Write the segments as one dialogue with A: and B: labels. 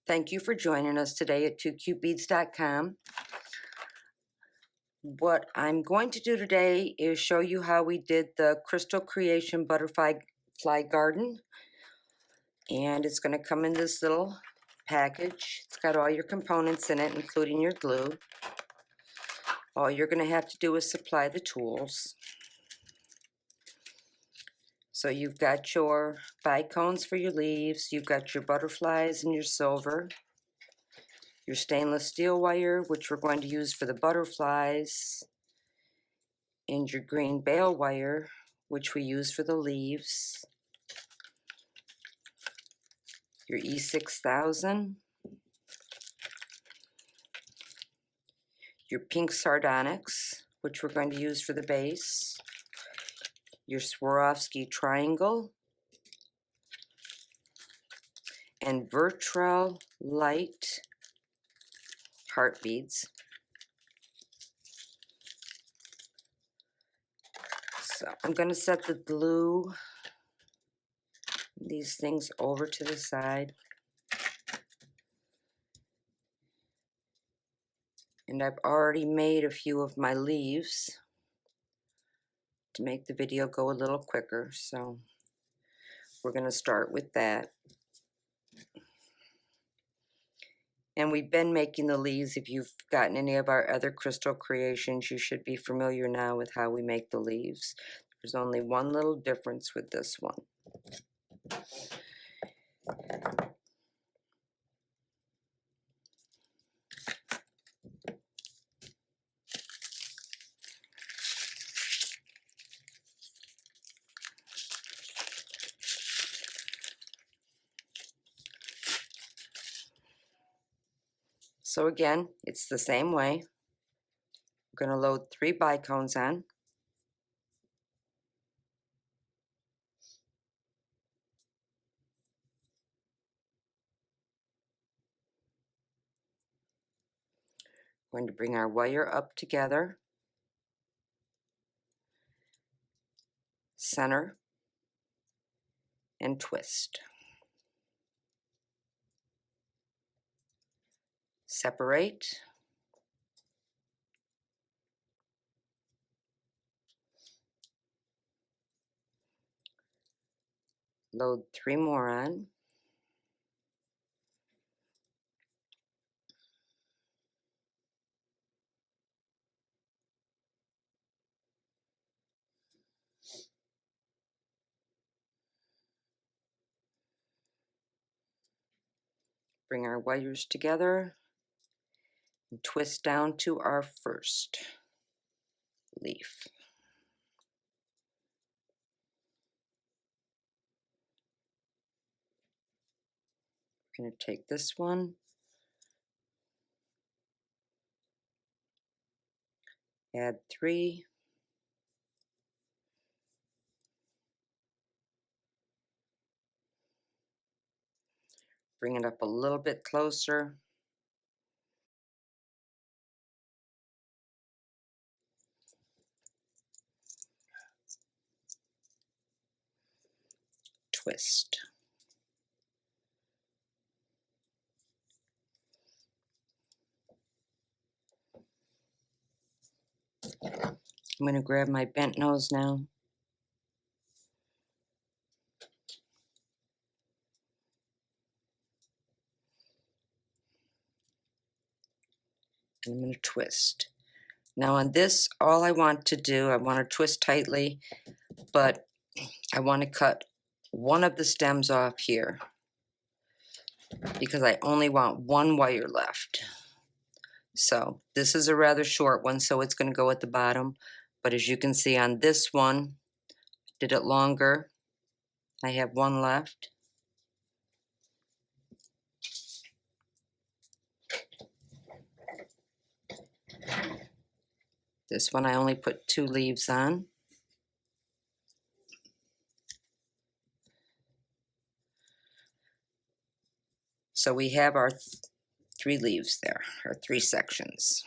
A: Thank you for joining us today at 2cutebeads.com. What I'm going to do today is show you how we did the Crystal Creation Butterfly Garden. And it's going to come in this little package. It's got all your components in it, including your glue. All you're going to have to do is supply the tools. So you've got your bicones for your leaves, you've got your butterflies and your silver, your stainless steel wire, which we're going to use for the butterflies, and your green bale wire, which we use for the leaves, your E6000, your pink sardonyx, which we're going to use for the base, your Swarovski triangle, and Virtual Light heart beads. So I'm going to set the glue, these things over to the side. And I've already made a few of my leaves to make the video go a little quicker. So we're going to start with that. And we've been making the leaves. If you've gotten any of our other crystal creations, you should be familiar now with how we make the leaves. There's only one little difference with this one. So again, it's the same way. We're going to load 3 bicones on. We're going to bring our wire up together, center, and twist. Separate. Load 3 more on. Bring our wires together and twist down to our first leaf. We're going to take this one, add 3, bring it up a little bit closer, twist. I'm going to grab my bent nose now. And I'm going to twist. Now on this, all I want to do, I want to twist tightly, but I want to cut one of the stems off here because I only want 1 wire left. So this is a rather short one, so it's going to go at the bottom. But as you can see on this one, did it longer. I have 1 left. This one I only put 2 leaves on. So we have our 3 leaves there, or 3 sections.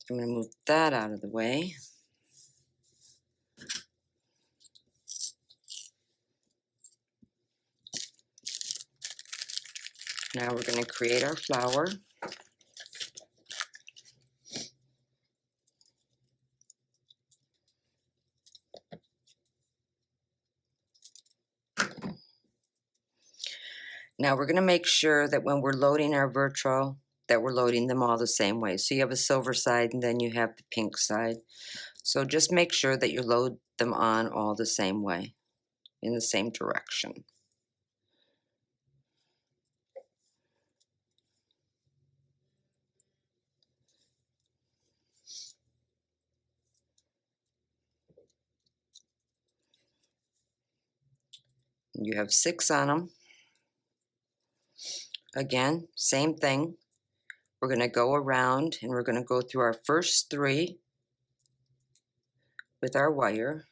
A: I'm going to move that out of the way. Now we're going to create our flower. Now we're going to make sure that when we're loading our virtual, that we're loading them all the same way. So you have a silver side and then you have the pink side. So just make sure that you load them on all the same way, in the same direction. You have 6 on them. Again, same thing. We're going to go around and we're going to go through our first 3 with our wire.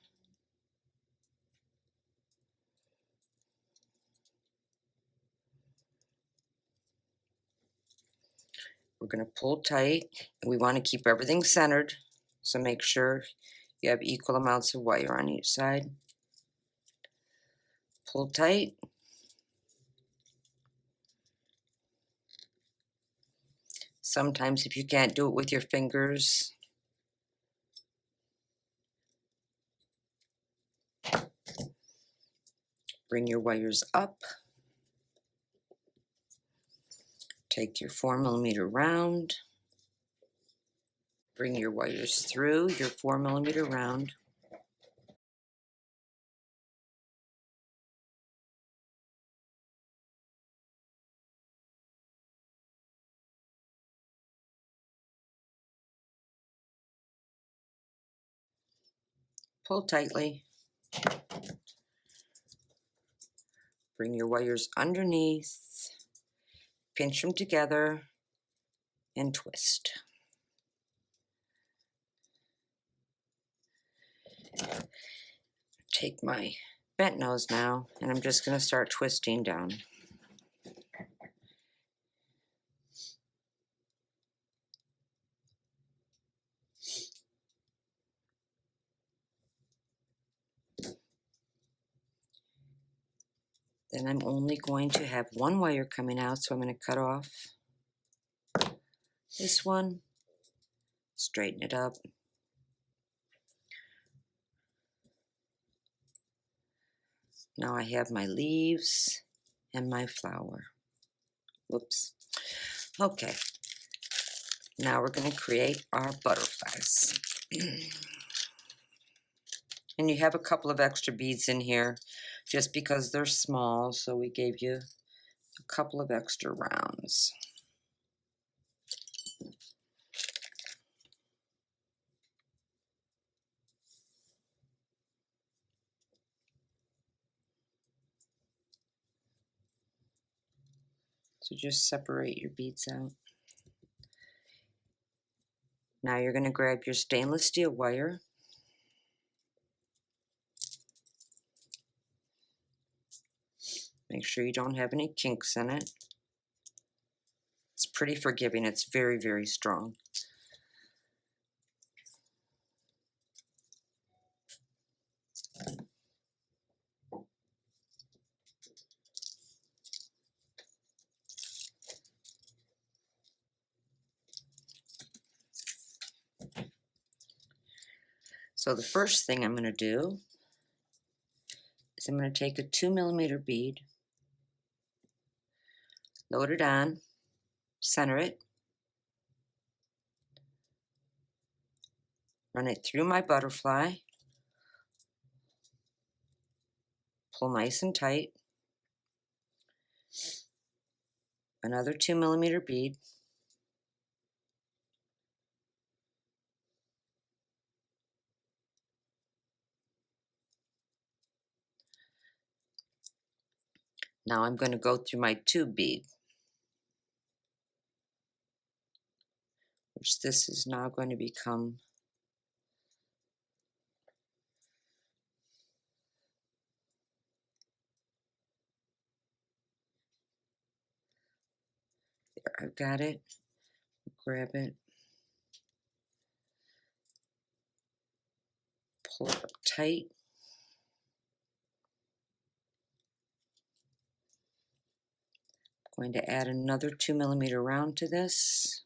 A: We're going to pull tight. We want to keep everything centered, so make sure you have equal amounts of wire on each side. Pull tight. Sometimes if you can't do it with your fingers, bring your wires up. Take your 4mm round. Bring your wires through your 4mm round. Pull tightly. Bring your wires underneath. Pinch them together and twist. Take my bent nose now, and I'm just going to start twisting down. Then I'm only going to have 1 wire coming out, so I'm going to cut off this one, straighten it up. Now I have my leaves and my flower. Whoops. Okay. Now we're going to create our butterflies. And you have a couple of extra beads in here just because they're small, so we gave you a couple of extra rounds. So just separate your beads out. Now you're going to grab your stainless steel wire. Make sure you don't have any kinks in it. It's pretty forgiving. It's very, very strong. So the first thing I'm going to do is I'm going to take a 2mm bead, load it on, center it, run it through my butterfly, pull nice and tight, another 2mm bead, now I'm going to go through my tube bead, which this is now going to become there. I've got it. Grab it, pull it up tight, Going to add another 2mm round to this.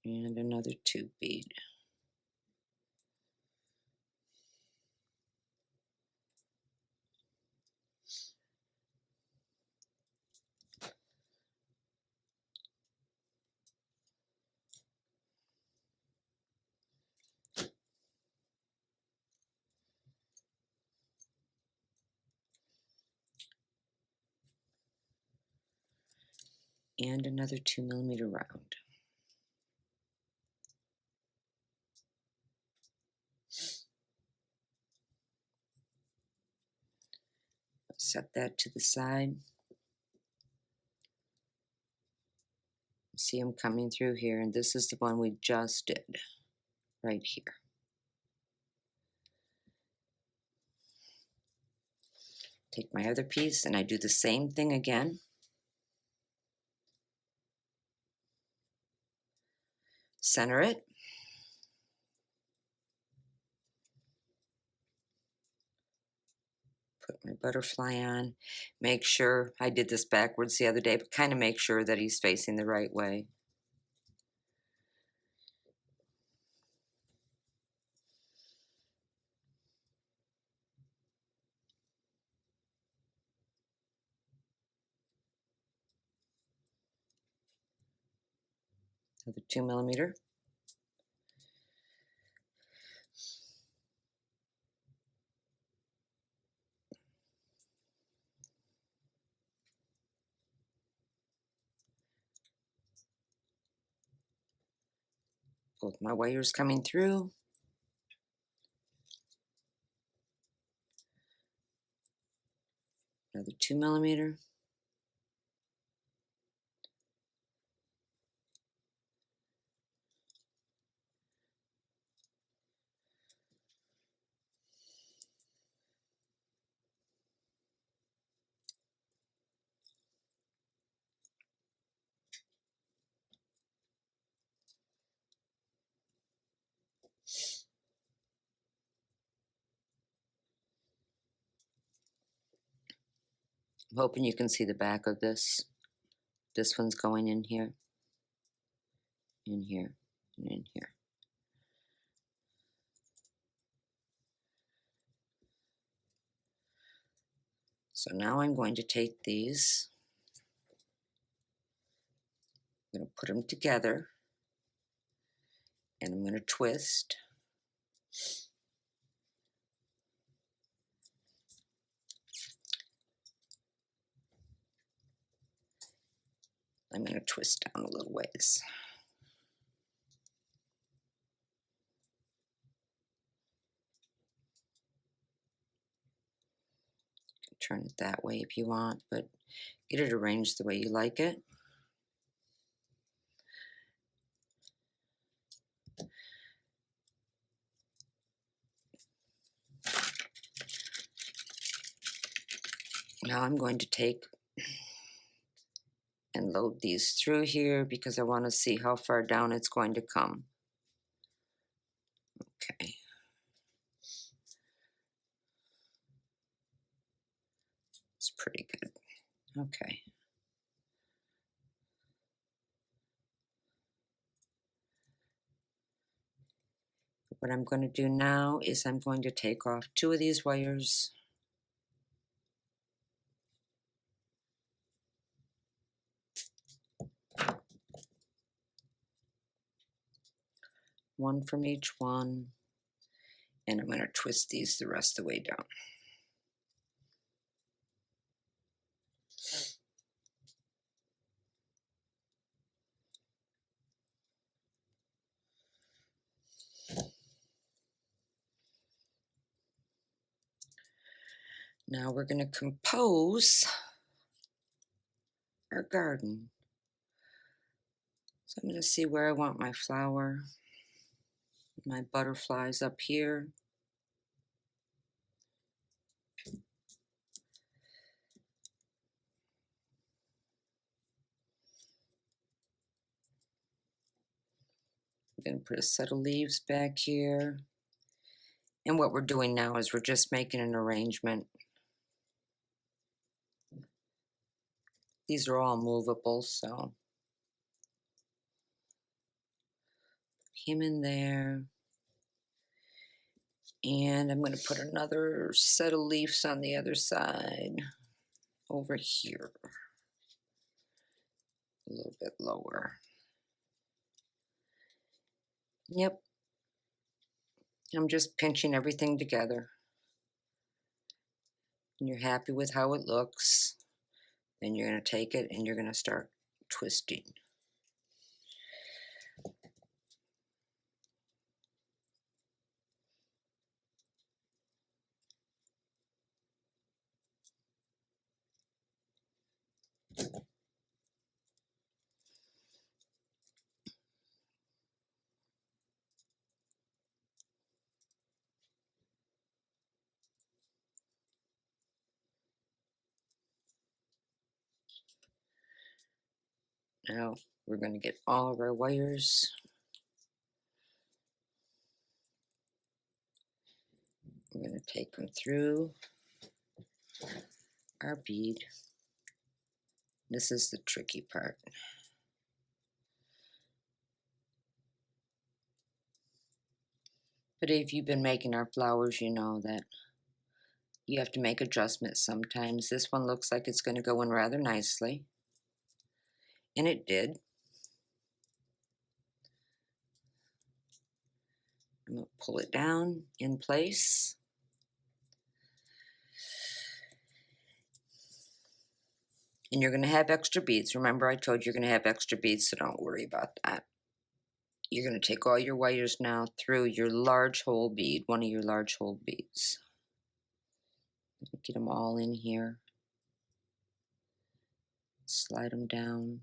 A: And another 2 bead. And another 2mm round. Set that to the side. See them coming through here, and this is the one we just did, right here. Take my other piece and I do the same thing again. Center it. Put my butterfly on. Make sure, I did this backwards the other day, but kind of make sure that he's facing the right way. Another 2mm. Both my wires coming through. Another 2mm. I'm hoping you can see the back of this. This one's going in here, and in here. So now I'm going to take these, I'm going to put them together, and I'm going to twist. I'm going to twist down a little ways. Turn it that way if you want, but get it arranged the way you like it. Now I'm going to take and load these through here because I want to see how far down it's going to come. Okay. It's pretty good. Okay. What I'm going to do now is I'm going to take off 2 of these wires. One from each one. And I'm going to twist these the rest of the way down. Now we're going to compose our garden. So I'm going to see where I want my flower, my butterflies up here. I'm going to put a set of leaves back here. And what we're doing now is we're just making an arrangement. These are all movable, so him in there. And I'm going to put another set of leaves on the other side over here. A little bit lower. Yep. I'm just pinching everything together. And you're happy with how it looks. Then you're going to take it and you're going to start twisting. Now we're going to get all of our wires. We're going to take them through our bead. This is the tricky part. But if you've been making our flowers, you know that you have to make adjustments sometimes. This one looks like it's going to go in rather nicely. And it did. I'm going to pull it down in place. And you're going to have extra beads. Remember, I told you you're going to have extra beads, so don't worry about that. You're going to take all your wires now through your large hole bead, one of your large hole beads. Get them all in here. Slide them down.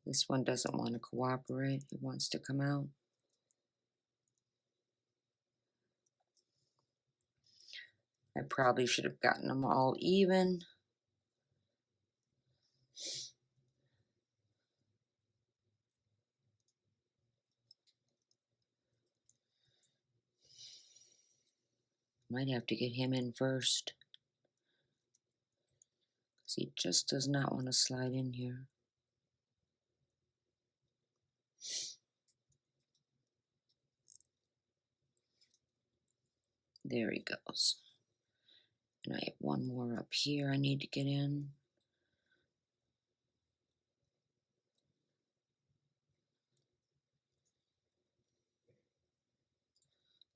A: This one doesn't want to cooperate. It wants to come out. I probably should have gotten them all even. Might have to get him in first, because he just does not want to slide in here. There he goes. And I have one more up here I need to get in.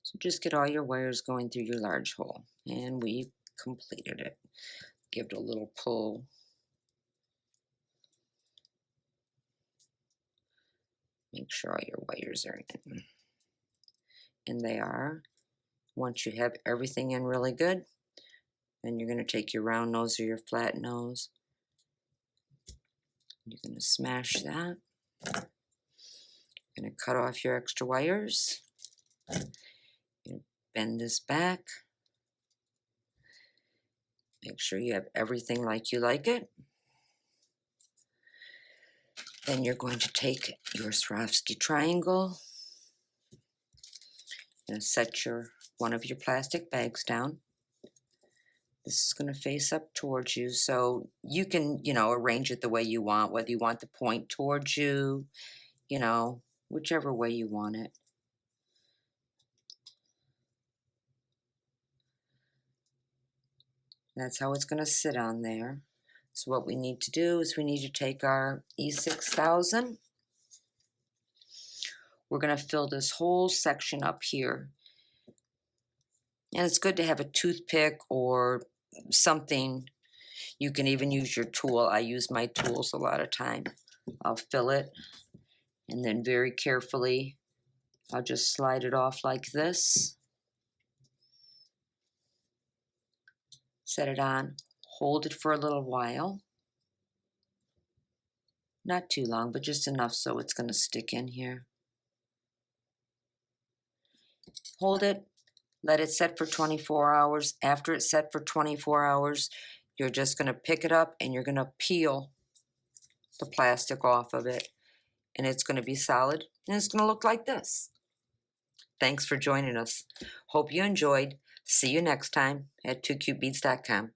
A: So just get all your wires going through your large hole. And we've completed it. Give it a little pull. Make sure all your wires are in. And they are. Once you have everything in really good, then you're going to take your round nose or your flat nose. You're going to smash that. You're going to cut off your extra wires. You bend this back. Make sure you have everything like you like it. Then you're going to take your Swarovski triangle and set one of your plastic bags down. This is going to face up towards you, so you can, arrange it the way you want, whether you want the point towards you, whichever way you want it. That's how it's going to sit on there. So what we need to do is we need to take our E6000. We're going to fill this whole section up here. And it's good to have a toothpick or something. You can even use your tool. I use my tools a lot of time. I'll fill it, and then very carefully, I'll just slide it off like this. Set it on. Hold it for a little while. Not too long, but just enough so it's going to stick in here. Hold it, let it set for 24 hours. After it's set for 24 hours, you're just going to pick it up and you're going to peel the plastic off of it. And it's going to be solid and it's going to look like this. Thanks for joining us. Hope you enjoyed. See you next time at 2cutebeads.com.